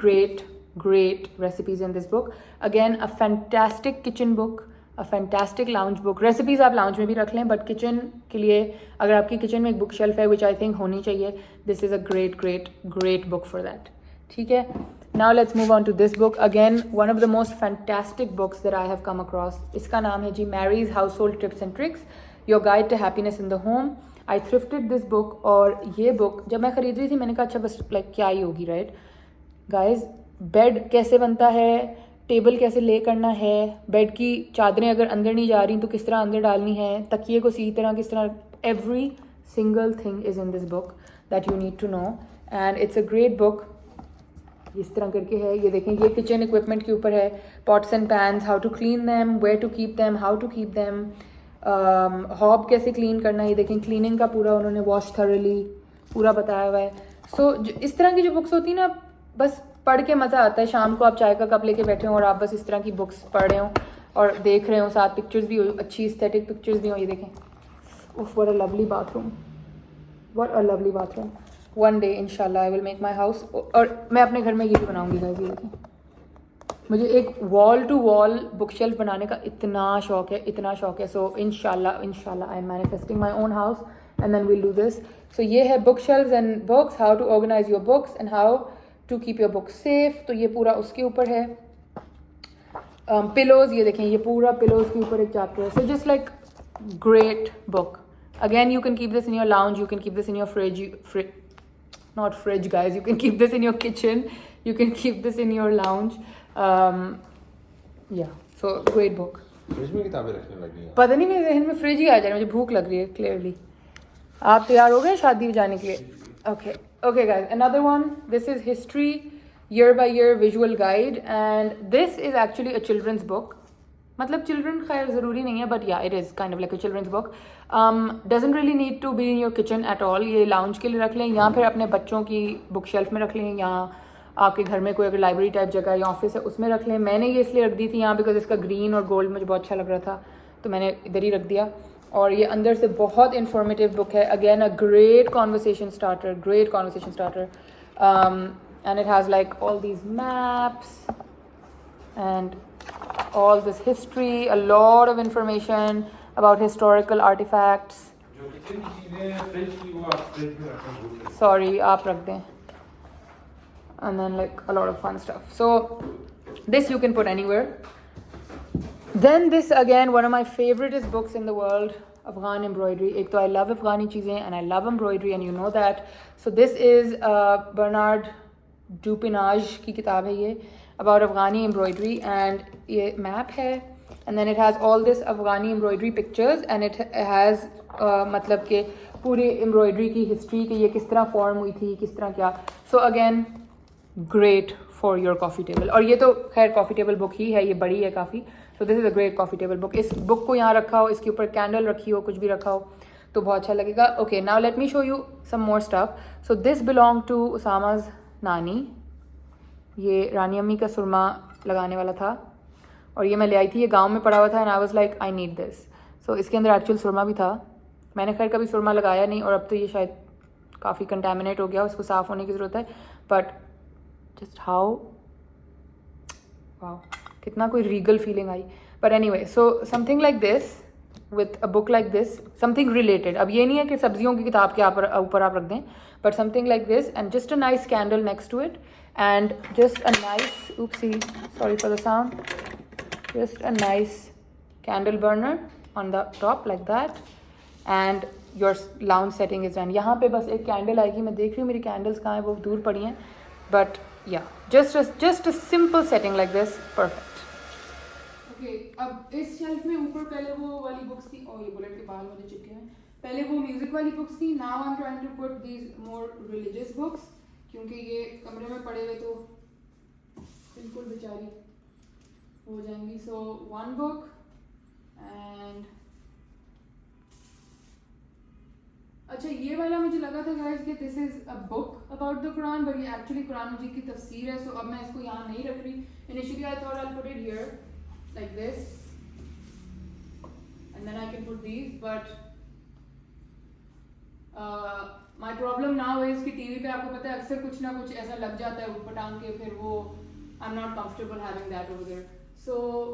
great recipes in this book. Again, a fantastic kitchen book, a fantastic lounge book. Recipes आप lounge में भी रख लें, but kitchen के लिए अगर आपकी kitchen में एक book shelf है, which I think होनी चाहिए, this is a great book for that. ठीक है? Now let's move on to this book. Again, one of the most fantastic books that I have come across. इसका नाम है जी Mary's Household Tips and Tricks, Your Guide to Happiness in the Home. I thrifted this book, और ये book जब मैं ख़रीद रही थी मैंने कहा अच्छा बस like क्या ही होगी, right? Guys, बेड कैसे बनता है, टेबल कैसे ले करना है, बेड की चादरें अगर अंदर नहीं जा रही तो किस तरह अंदर डालनी है, तकिए को सही तरह किस तरह, every single thing is in this book that you need to know, and it's a great book. इस तरह करके है, ये देखें, ये किचन इक्विपमेंट के ऊपर है, pots and pans, how to clean them, where to keep them, how to keep them, hob कैसे क्लीन करना है, ये देखें क्लीनिंग का पूरा उन्होंने वॉश थरली पूरा बताया हुआ है। सो इस तरह की जो बुक्स होती हैं ना, बस पढ़ के मज़ा आता है। शाम को आप चाय का कप लेके बैठे हो और आप बस इस तरह की बुक्स पढ़ रहे हो और देख रहे हो, साथ पिक्चर्स भी हो, अच्छी एस्थेटिक पिक्चर्स भी हो। ये देखें, उफ what a lovely bathroom, what a lovely bathroom. One day इंशाल्लाह I will make my house, और मैं अपने घर में ये भी बनाऊंगी गाइस। ये देखें, मुझे एक wall to wall book shelf बनाने का इतना शौक है। सो इंशाल्लाह I am manifesting my own house and then will do this. So ये है book shelves and books, how to organize your books and how to keep your book safe. तो ये पूरा उसके ऊपर है। पिलोज, ये देखें, ये पूरा पिलोज के ऊपर एक चैप्टर है। So just like great book. Again you can keep this in your lounge, you can keep this in your fridge, not fridge guys, you can keep this in your kitchen, you can keep this in your lounge. Yeah, so great book. Fridge में किताबें रखने लगी हैं? पता नहीं, मेरे जहन में फ्रिज ही आ जा रहा है, मुझे भूख लग रही है क्लियरली। आप तैयार हो गए शादी में जाने के लिए? Okay guys, another one. This is history year by year visual guide, and this is actually a children's book. मतलब चिल्ड्रन खैर ज़रूरी नहीं है, but yeah it is kind of like a children's book. Doesn't really need to be in your kitchen at all. ये lounge के लिए रख लें, या फिर अपने बच्चों की बुक शेल्फ में रख लें, या आपके घर में कोई अगर लाइब्रेरी टाइप जगह या ऑफिस है उसमें रख लें। मैंने ये इसलिए रख दी थी यहाँ बिकॉज इसका ग्रीन और गोल्ड मुझे बहुत अच्छा लग रहा था, तो मैंने इधर ही रख दिया। और ये अंदर से बहुत इंफॉर्मेटिव बुक है। Again a great conversation starter, and it has like all these maps and all this history, a lot of information about historical artifacts. जो किचन की चीजें हैं फ्रिज की, वो आप फ्रिज में रखना भूल गए। Sorry, आप रख दें। And then like a lot of fun stuff. So this you can put anywhere. Then this again, one of my favoriteest books in the world, Afghan embroidery. एक तो I love Afghani चीज़ें and I love embroidery and you know that. So this is Bernard Dupinage की किताब है ये, about Afghani embroidery, and ये map है, and then it has all this Afghani embroidery pictures, and it has मतलब के पूरे embroidery की history कि ये किस तरह form हुई थी, किस तरह क्या. So again, great for your coffee table. और ये तो खैर coffee table book ही है, ये बड़ी है काफ़ी. So this is a great coffee table book. इस book को यहाँ रखा हो, इसके ऊपर candle रखी हो, कुछ भी रखा हो तो बहुत अच्छा लगेगा. Okay, now let me show you some more stuff. So this belonged to Usama's नानी. ये रानी अम्मी का सुरमा लगाने वाला था और ये मैं ले आई थी, ये गांव में पड़ा हुआ था, and I was like I need this. So इसके अंदर एक्चुअल सुरमा भी था. मैंने खैर कभी सुरमा लगाया नहीं और अब तो ये शायद काफ़ी कंटेमिनेट हो गया, उसको साफ़ होने की ज़रूरत है. बट जस्ट हाउ वाओ, कितना कोई Regal feeling I. But anyway, so something like this with a book like this, something related. अब ये नहीं है कि सब्जियों की किताब के ऊपर आप रख दें, but something like this, and just a nice candle next to it, and just a nice, oopsie, sorry for the sound, just a nice candle burner on the top like that, and your lounge setting is done. यहाँ पे बस एक candle आएगी, मैं देख रही हूँ मेरी candles कहाँ हैं, वो दूर पड़ी हैं, but yeah, just a simple setting like this, perfect. Okay, अब इस शेल्फ में ऊपर पहले वो वाली बुक्स थी. और ये बुलेट के बाल मुझे चिपके हैं. पहले वो म्यूजिक वाली बुक्स थी. Now I am trying to put these more religious books, क्योंकि ये कमरे में पड़े हुए तो बिल्कुल बेचारी हो जाएंगी. सो वन बुक एंड अच्छा, ये वाला मुझे लगा था गाइस कि this is a book about the Quran, but ये एक्चुअली कुरान मजीद की तफसीर है. सो अब मैं इसको यहाँ नहीं रख रही. Initially I thought I put it here like this, and then I can put these, but my problem now is कि टीवी पे आपको पता है अक्सर कुछ ना कुछ ऐसा लग जाता है पटांग के, फिर वो I'm not comfortable having that over there. So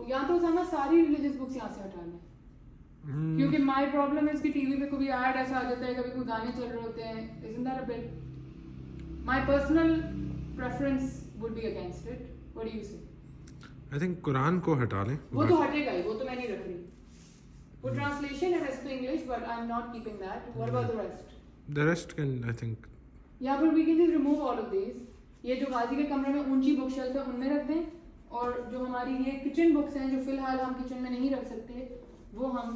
या तो हमें सारी religious books यहाँ से हटा लें, क्योंकि my problem is कि टीवी पे कभी ऐड ऐसा आ जाता है, कभी कोई गाने चल रहे होते हैं. Isn't that a bit? My personal preference would be against it. What do you say? I think Quran को हटा लें. वो तो हटेगा ही, वो तो मैं नहीं रख रही. वो ट्रांसलेशन है वैसे तो English, but I am not keeping that. What about the rest? The rest can I think. या फिर we can just remove all of these. ये जो गाजी के कमरे में ऊंची बुक शेल्फ है उनमें रख दें, और जो हमारी ये किचन बुक्स हैं जो फिलहाल हम किचन में नहीं रख सकते, वो हम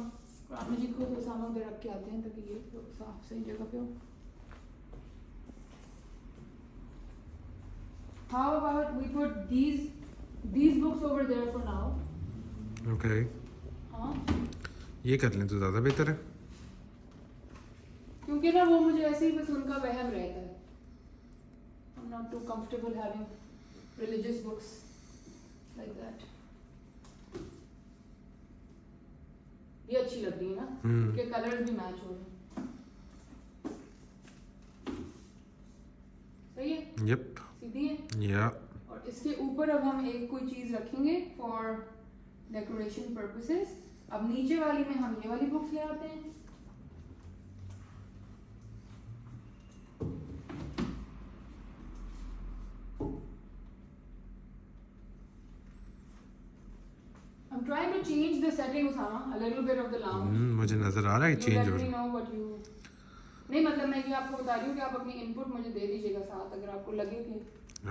कुरान मजीद को तो सामान उधर रख के आते हैं ताकि ये साफ सही जगह पे हो. How about we put these books over there for now. Okay, हाँ, ये कर लें तो ज़्यादा बेहतर है, क्योंकि ना वो मुझे ऐसे ही बस उनका वहम रहता है. I'm not too comfortable having religious books like that. ये अच्छी लग रही है ना, उनके कलर्स भी मैच हो रहे हैं. सही है. यप, सीधी है. या और इसके ऊपर अब हम एक कोई चीज रखेंगे फॉर डेकोरेशन पर्पसेस. अब नीचे वाली में हम ये वाली बुक्स ले आते हैं. I'm trying to change the setting, Usama, a little bit of the lounge. मुझे नजर आ रहा है चेंज हो रहा है. know what you नहीं, मतलब मैं ये आपको बता रही हूँ कि आप अपनी इनपुट मुझे दे दीजिएगा साथ, अगर आपको लगे कि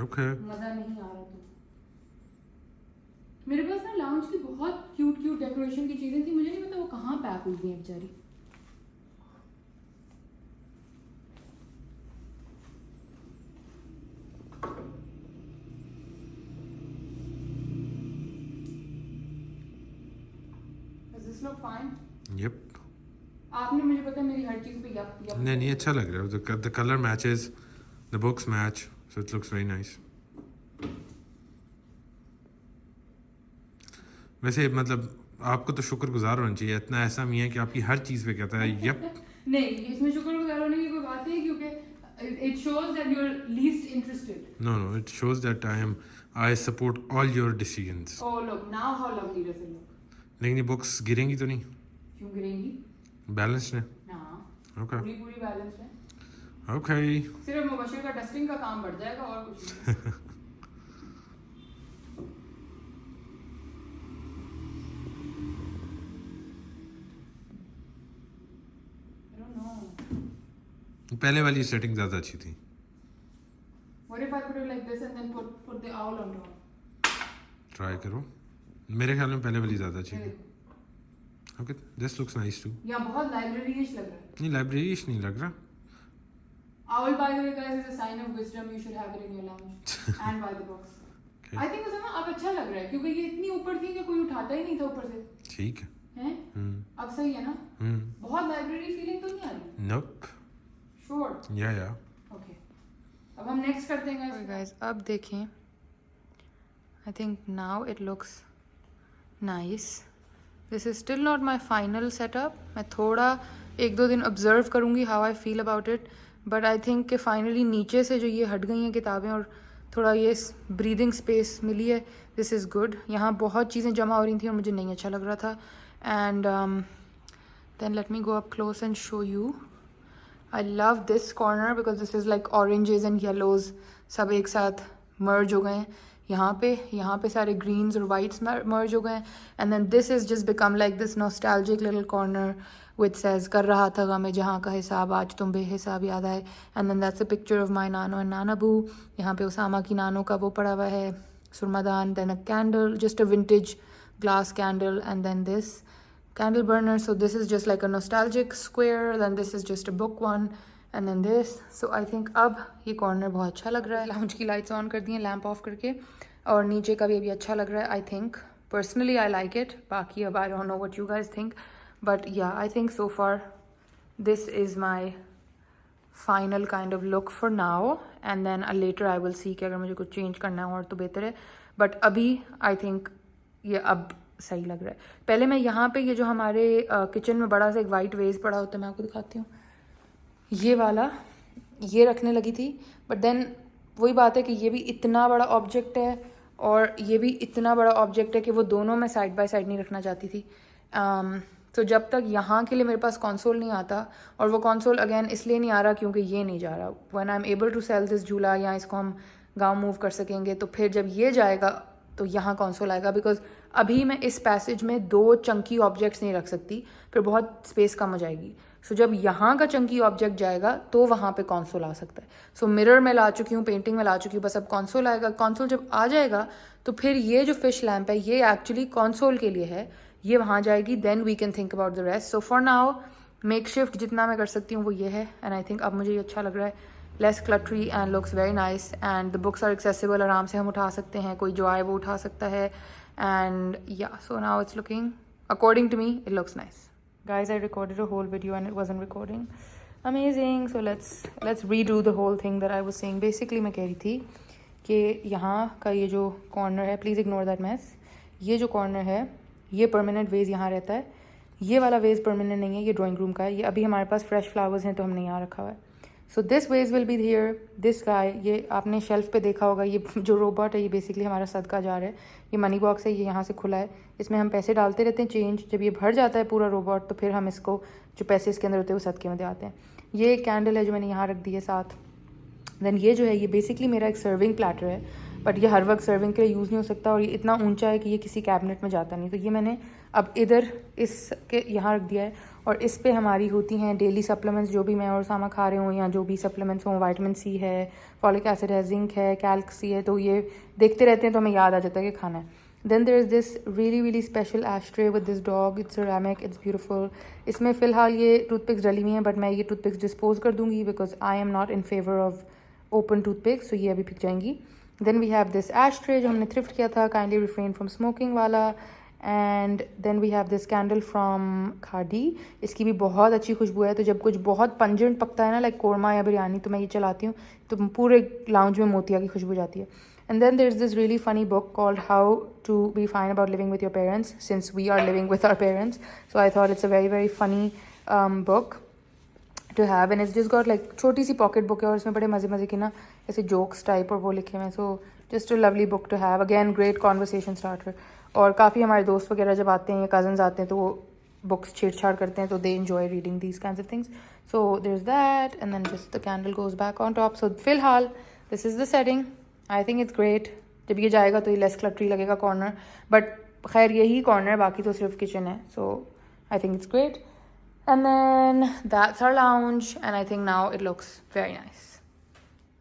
ओके, मजा नहीं आ रहा तो. मेरे पास ना लाउंज की बहुत क्यूट डेकोरेशन की चीजें थी, मुझे नहीं पता वो कहाँ पैक हुई थी बेचारी. Does this look fine? Yup. आपने मुझे पता है मेरी हर चीज पे यप नहीं अच्छा लग रहा है. The colour matches, the books match, so it looks very nice. वैसे मतलब आपको तो शुक्रगुजार होना चाहिए, इतना ऐसा मियाँ कि आपकी हर चीज़ पे कहता है यप. नहीं, इसमें शुक्रगुजार होने की कोई बात नहीं, क्योंकि it shows that you're least interested. No, it shows that I support all your decisions. Oh look, now how lovely does it look? लेकिन ये बुक्स गिरेंगी तो नहीं? क्यों गिरेंगी? बैलेंस्ड है. हाँ, ओके पूरी बैलेंस है. ओके. सिर्फ मुबशिर का डस्टिंग का काम बढ़ जाएगा और कुछ नहीं. I don't know. पहले वाली सेटिंग ज़्यादा अच्छी थी. What if I put it like this and then put the owl on top? Try करो, मेरे ख्याल में पहले वाली ज़्यादा अच्छी थी। Okay, this looks nice too. यहाँ बहुत लाइब्रेरी-इश लग रहा है। नहीं, लाइब्रेरी नहीं लग रहा। Owl, by the way, guys, is a sign of wisdom. You should have it in your lounge and buy the box. Okay. I think उसमें अब अच्छा लग रहा है क्योंकि ये इतनी ऊपर थी कि कोई उठाता ही नहीं था ऊपर से। ठीक है। हैं? अब सही है ना? बहुत लाइब्रेरी फीलिंग तो नहीं आ रही? Nope. Sure. Yeah. Okay. अब हम नेक्स्ट करते हैं Okay, guys, अब देखें, I think now it looks nice. This is still not my final setup. मैं थोड़ा 1-2 दिन ऑब्जर्व करूँगी how I feel about it. But I think कि फाइनली नीचे से जो ये हट गई हैं किताबें और थोड़ा ये ब्रीदिंग स्पेस मिली है, दिस इज़ गुड। यहाँ बहुत चीज़ें जमा हो रही थी और मुझे नहीं अच्छा लग रहा था। And then let me go up close and show you. I love this corner because this is like oranges and yellows सब एक साथ मर्ज हो गए हैं। यहाँ पे सारे ग्रीन्स और वाइट्स मर्ज हो गए हैं। And then this is just become like this nostalgic little corner which says कर रहा था गमे जहाँ का हिसाब आज तुम बेहिसाब याद आए। And then that's a picture of my नानो एंड नाना बू। यहाँ पे उसामा की नानो का वो पड़ा हुआ है सुरमादान। Then a candle, just a vintage glass candle. And then this candle burner, so this is just like a nostalgic square. Then this is just a book one and then this. So I think अब ये corner बहुत अच्छा लग रहा है। Lounge की lights on कर दी हैं लैंप ऑफ करके और नीचे का भी अभी अच्छा लग रहा है। I think personally I like it, बाकी अब आई don't know what you guys think, but yeah, I think so far this is my final kind of look for now, and then later I will see कि अगर मुझे कुछ change करना है और तो बेहतर है, बट अभी I think ये अब सही लग रहा है। पहले मैं यहाँ पे ये जो हमारे किचन में बड़ा सा एक वाइट वेज पड़ा होता है, मैं आपको दिखाती हूँ, ये वाला ये रखने लगी थी, बट देन वही बात है कि ये भी इतना बड़ा ऑब्जेक्ट है और ये भी इतना बड़ा ऑब्जेक्ट है कि वो दोनों मैं साइड बाय साइड नहीं रखना चाहती थी। तो जब तक यहाँ के लिए मेरे पास कंसोल नहीं आता, और वो कंसोल अगेन इसलिए नहीं आ रहा क्योंकि ये नहीं जा रहा। When I am able to sell this jhoola या इसको हम गांव मूव कर सकेंगे तो फिर जब ये जाएगा तो यहाँ कंसोल आएगा। बिकॉज अभी मैं इस पैसेज में 2 चंकी ऑब्जेक्ट्स नहीं रख सकती, फिर बहुत स्पेस कम हो जाएगी। सो जब यहाँ का चंकी ऑब्जेक्ट जाएगा तो वहाँ पे कंसोल आ सकता है। सो मिरर में ला चुकी हूँ, पेंटिंग में ला चुकी हूँ, बस अब कंसोल आएगा। कंसोल जब आ जाएगा तो फिर ये जो फिश लैम्प है ये एक्चुअली कंसोल के लिए है, ये वहाँ जाएगी। Then we can think about the rest. So for now makeshift जितना मैं कर सकती हूँ वो ये है। एंड आई थिंक अब मुझे ये अच्छा लग रहा है, less cluttery and looks very nice. And the books are accessible, आराम से हम उठा सकते हैं, कोई जो आए वो उठा सकता है। And yeah so now it's looking according to me it looks nice. Guys, I recorded a whole video and it wasn't recording. Amazing. So let's redo the whole thing that I was saying. Basically मैं कह रही थी कि यहाँ का ये जो corner है, प्लीज़ इग्नोर दैट मैस, ये जो कॉर्नर है ये परमानेंट वेज यहाँ रहता है। ये वाला वेज परमानेंट नहीं है, ये ड्राइंग रूम का है। ये अभी हमारे पास फ्रेश फ्लावर्स हैं तो हमने यहाँ रखा हुआ है। So this ways will be here. This guy, ये आपने शेल्फ पे देखा होगा, ये जो रोबोट है ये बेसिकली हमारा सदका जार है। ये मनी बॉक्स है, ये यहाँ से खुला है, इसमें हम पैसे डालते रहते हैं चेंज। जब ये भर जाता है पूरा रोबोट तो फिर हम इसको जो पैसे इसके अंदर होते हैं वो सदके में दे आते हैं। ये एक कैंडल है जो मैंने यहाँ रख दी है साथ। देन ये जो है ये बेसिकली मेरा एक सर्विंग प्लेटर है, बट ये हर वक्त सर्विंग के लिए यूज़ नहीं हो सकता और ये इतना ऊंचा है कि ये किसी कैबिनेट में जाता नहीं। तो ये मैंने अब इधर इसके यहाँ रख दिया है और इस पे हमारी होती हैं डेली सप्लीमेंट्स, जो भी मैं और सामा खा रहे हूँ या जो भी सप्लीमेंट्स हों। विटामिन सी है, फॉलिक एसिड है, जिंक है, कैल्सी है, तो ये देखते रहते हैं तो हमें याद आ जाता है कि खाना है। Then there is this really special ashtray with this dog, it's ceramic, it's beautiful. इसमें फ़िलहाल ये टूथपिक्स डली हुई हैं, बट मैं ये टूथपिक्स डिस्पोज कर दूँगी because I am not in favour of open toothpicks, तो ये अभी पिक जाएंगी। Then we have this ashtray जो हमने थ्रिफ्ट किया था, काइंडली रिफ्रेन फ्रॉम स्मोकिंग वाला। And then we have this candle from Khaadi, इसकी भी बहुत अच्छी खुशबू है। तो जब कुछ बहुत पंजेंट पकता है ना, लाइक कोरमा या बिरयानी, तो मैं ये चलाती हूँ तो पूरे लाउंज में मोतिया की खुशबू जाती है। And then there is this really funny book called how to be fine about living with your parents, since we are living with our parents. So I thought it's a very funny book to have, and it's just got like छोटी सी pocket book है और इसमें बड़े मज़े मज़े की ना ऐसे जोक्स टाइप और वो लिखे हुए हैं। So just a lovely book to have, again great conversation starter. और काफ़ी हमारे दोस्त वगैरह जब आते हैं या कज़न्स आते हैं तो वो बुक्स छेड़छाड़ करते हैं, तो they enjoy reading these kinds of things. So there is that, and then just the candle goes back on top. So फिलहाल this is the setting, I think it's great. जब ये जाएगा तो ये लेस क्लटरी लगेगा कॉर्नर, बट खैर यही corner है, बाकी तो सिर्फ किचन है। So I think it's great. And then that's our lounge and I think now it looks very nice.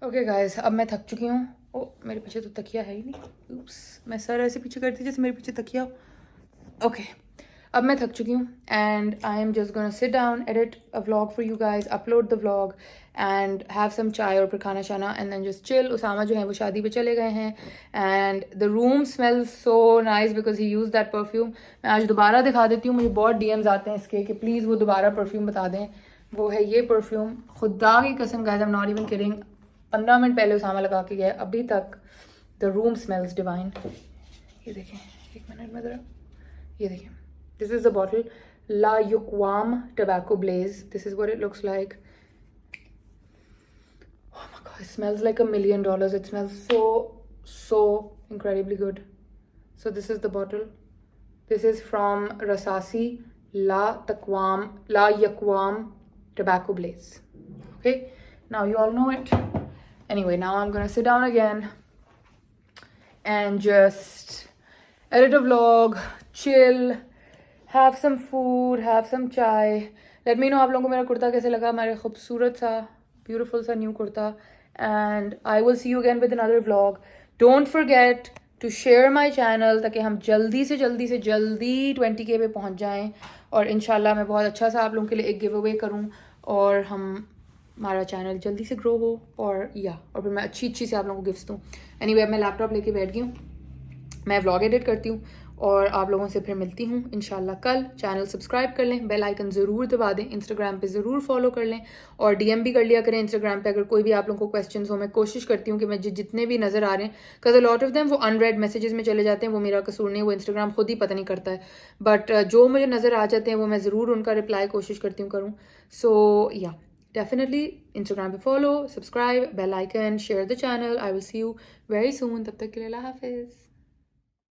Okay guys, अब मैं थक चुकी हूँ ओ मेरे पीछे तो तकिया है ही नहीं, Oops, मैं सर ऐसे पीछे करती जैसे मेरे पीछे तकिया हो। ओके, अब मैं थक चुकी हूँ and I am just gonna sit down, edit a vlog for you guys, upload the vlog and have some chai और फिर खाना शाना and then just chill. Usama जो है वो शादी पे चले गए हैं and the room smells so nice because he use that perfume. मैं आज दोबारा दिखा देती हूँ, मुझे बहुत DMs आते हैं इसके कि प्लीज़ वो दोबारा परफ्यूम बता दें। वो है ये परफ्यूम, खुदा की कसम guys, I am not even kidding, 15 minute पहले उसामा लगा के गया, अभी तक द रूम स्मेल्स डिवाइन। ये देखें, एक मिनट में ज़रा, ये देखें, this is the bottle, La Yukwam Tobacco Blaze. This is what it looks like. Oh my god, it smells like $1 million. It smells so incredibly good. So this is the bottle. This is from Rasasi La Yukwam Tobacco Blaze. Okay, now you all know it. Anyway, now I'm gonna sit down again and just edit a vlog, chill, have some food, have some chai. Let me know आप लोगों को मेरा कुर्ता कैसे लगा, मेरा खूबसूरत सा beautiful सा new kurta, and I will see you again with another vlog. Don't forget to share my channel ताकि हम जल्दी से जल्दी 20K पे पहुंच जाएं और इंशाल्लाह मैं बहुत अच्छा सा आप लोगों के लिए एक गिव अवे करूं और हमारा चैनल जल्दी से ग्रो हो और फिर मैं अच्छी से आप लोगों को गिफ्ट्स दूं। एनीवे, अब मैं लैपटॉप लेके बैठ गई हूँ, मैं व्लॉग एडिट करती हूँ और आप लोगों से फिर मिलती हूँ इंशाल्लाह कल। चैनल सब्सक्राइब कर लें, बेल आइकन ज़रूर दबा दें, इंस्टाग्राम पे ज़रूर फॉलो कर लें और DM भी कर लिया करें इंस्टाग्राम पे अगर कोई भी आप लोगों को क्वेश्चंस हो। मैं कोशिश करती हूँ कि मैं जितने भी नज़र आ रहे हैं, because a lot of them वो अनरेड मैसेजेस में चले जाते हैं, वो मेरा कसूर नहीं, वो इंस्टाग्राम खुद ही पता नहीं करता है, बट जो मुझे नज़र आ जाते हैं वो मैं ज़रूर उनका रिप्लाई कोशिश करती हूँ करूँ। सो या डेफिनेटली इंस्टाग्राम पे follow, subscribe, bell icon, share the channel. I will see you very soon, तब तक के लिए अल्लाह हाफिज़।